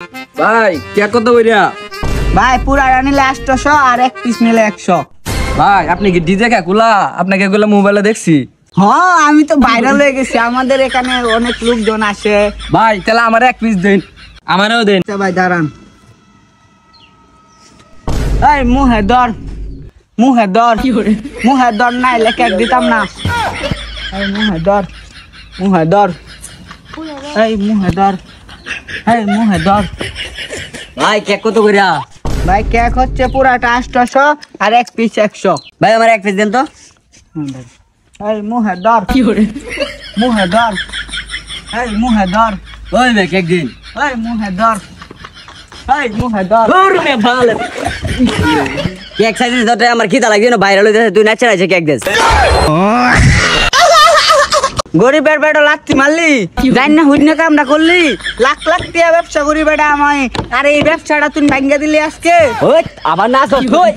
ভাই কেক কত কইরা? ভাই পুরাটা নিলে 800 আর এক পিস নিলে 100। ভাই আপনি কি ডিজে কেকুলা? আপনাকে এগুলো মোবাইলে দেখছি। হ্যাঁ আমি তো ভাইরাল হয়ে গেছি, আমাদের এখানে অনেক লোকজন আসে। ভাই তাহলে আমার এক পিস দেন, আমারও দেন। আচ্ছা ভাই দাঁড়ান। এই মুহে ধর, মুহে ধর, মুহে ধর, নাইলে কেক দিতাম না। এই মুহে ধর, মুহে ধর, এই মুহে ধর, এই মুহে ধর। ভাই কেক কত কইরা? ভাই কেক হচ্ছে পুরাটা 800 আর এক পিস 100। ভাই আমার এক পিস দেন তো। এই মুহে ধর, মুহে ধর, এই মুহে ধর, ওই ভাই কেক দিন। এই মুহে ধর, এই মুহে ধর। ভালো কেক সাইজ দতে আমার খিদা লাগছে না, ভাইরাল হইছে, তুই নাচা আছে কেক দেস। গরিবের বেটা লাত্তি মারলি, জান না হুইনা কামটা করলি, লাখ লাখ টাকা ব্যবসা করি বেটা আমি, আর এই ব্যবসাটা তুই ভাঙ্গা দিলি আজকে। ওই আবার নাচ, ওই